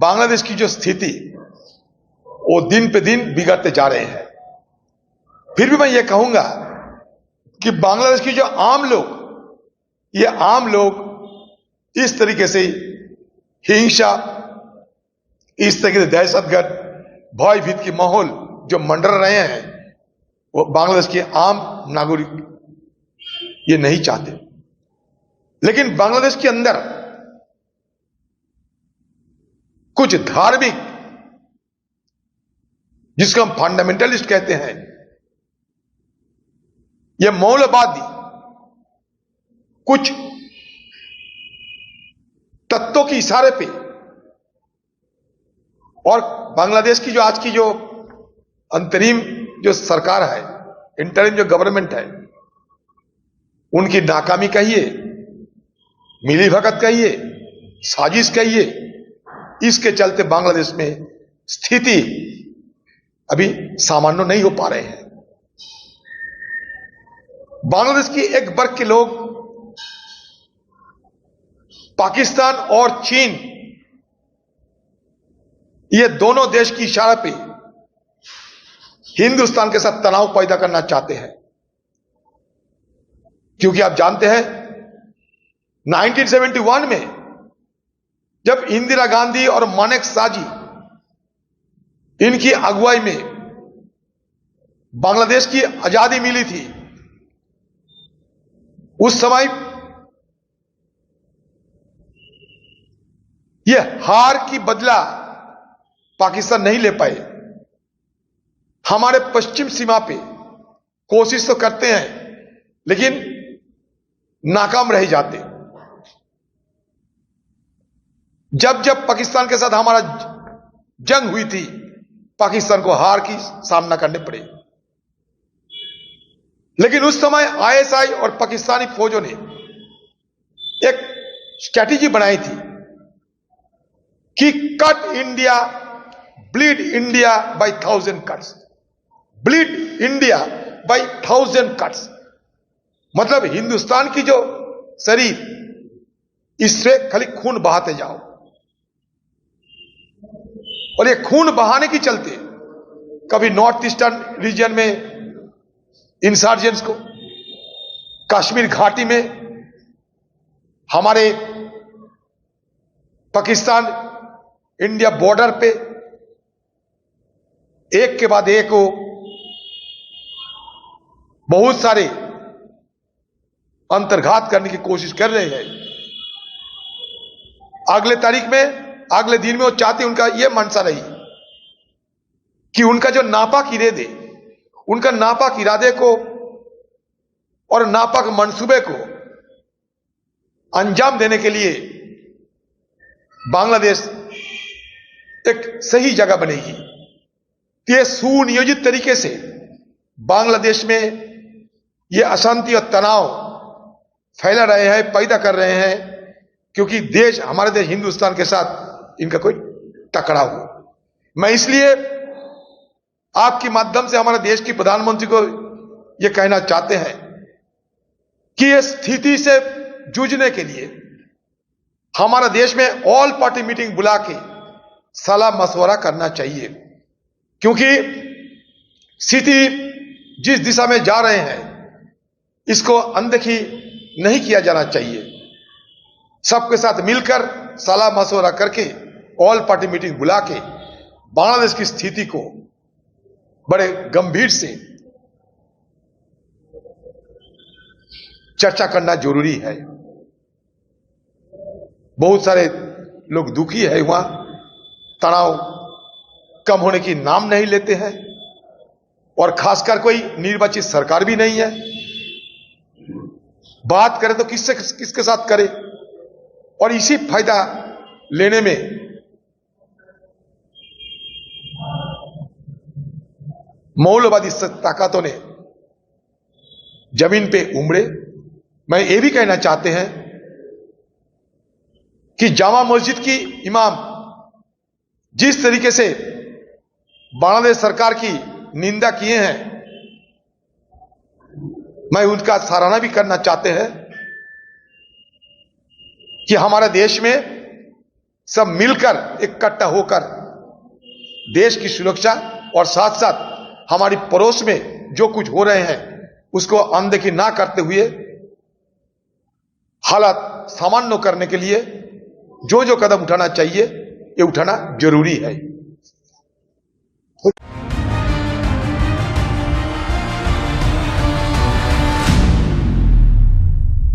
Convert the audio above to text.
बांग्लादेश की जो स्थिति वो दिन पे दिन बिगड़ते जा रहे हैं। फिर भी मैं ये कहूंगा कि बांग्लादेश की जो आम लोग, ये आम लोग इस तरीके से हिंसा, इस तरीके से दहशतगर्द, भयभीत की माहौल जो मंडरा रहे हैं, वो बांग्लादेश के आम नागरिक ये नहीं चाहते। लेकिन बांग्लादेश के अंदर कुछ धार्मिक, जिसको हम फंडामेंटलिस्ट कहते हैं, ये मौलवादी कुछ तत्वों के इशारे पे, और बांग्लादेश की जो आज की जो अंतरिम जो सरकार है, इंटरिम जो गवर्नमेंट है, उनकी नाकामी कहिए, मिलीभगत कहिए, साजिश कहिए, इसके चलते बांग्लादेश में स्थिति अभी सामान्य नहीं हो पा रहे हैं। बांग्लादेश की एक वर्ग के लोग पाकिस्तान और चीन, ये दोनों देश की इशारा पे हिंदुस्तान के साथ तनाव पैदा करना चाहते हैं। क्योंकि आप जानते हैं 1971 में जब इंदिरा गांधी और मानेक साजी इनकी अगुवाई में बांग्लादेश की आजादी मिली थी, उस समय यह हार की बदला पाकिस्तान नहीं ले पाए। हमारे पश्चिम सीमा पे कोशिश तो करते हैं, लेकिन नाकाम रह जाते। जब जब पाकिस्तान के साथ हमारा जंग हुई थी, पाकिस्तान को हार की सामना करने पड़े। लेकिन उस समय आईएसआई और पाकिस्तानी फौजों ने एक स्ट्रैटेजी बनाई थी कि cut India, bleed India by 1000 cuts, bleed India by 1000 cuts. मतलब हिंदुस्तान की जो शरीर, इससे खाली खून बहाते जाओ, और ये खून बहाने के चलते कभी नॉर्थ ईस्टर्न रीजन में इंसर्जेंट्स को, कश्मीर घाटी में हमारे पाकिस्तान इंडिया बॉर्डर पे एक के बाद एक को बहुत सारे अंतर्घात करने की कोशिश कर रहे हैं। अगले तारीख में, अगले दिन में वो चाहते, उनका यह मंशा रही कि उनका जो नापाक इरादे, उनका नापाक इरादे को और नापाक मंसूबे को अंजाम देने के लिए बांग्लादेश एक सही जगह बनेगी। ये सुनियोजित तरीके से बांग्लादेश में ये अशांति और तनाव फैला रहे हैं, पैदा कर रहे हैं, क्योंकि देश, हमारे देश हिंदुस्तान के साथ इनका कोई टकराव हो। मैं इसलिए आपके माध्यम से हमारे देश की प्रधानमंत्री को यह कहना चाहते हैं कि इस स्थिति से जूझने के लिए हमारा देश में ऑल पार्टी मीटिंग बुला के सलाह मशवरा करना चाहिए। क्योंकि स्थिति जिस दिशा में जा रहे हैं, इसको अनदेखी नहीं किया जाना चाहिए। सबके साथ मिलकर सलाह मशवरा करके ऑल पार्टी मीटिंग बुला के बांग्लादेश की स्थिति को बड़े गंभीर से चर्चा करना जरूरी है। बहुत सारे लोग दुखी है, वहां तनाव कम होने की नाम नहीं लेते हैं, और खासकर कोई निर्वाचित सरकार भी नहीं है। बात करें तो किसके साथ करे, और इसी फायदा लेने में मौलवादी ताकतों ने जमीन पे उमड़े। मैं ये भी कहना चाहते हैं कि जामा मस्जिद की इमाम जिस तरीके से बांग्लादेश सरकार की निंदा किए हैं, मैं उनका सराहना भी करना चाहते हैं कि हमारे देश में सब मिलकर इकट्ठा होकर देश की सुरक्षा और साथ साथ हमारी पड़ोस में जो कुछ हो रहे हैं उसको अनदेखी ना करते हुए हालात सामान्य करने के लिए जो जो कदम उठाना चाहिए ये उठाना जरूरी है।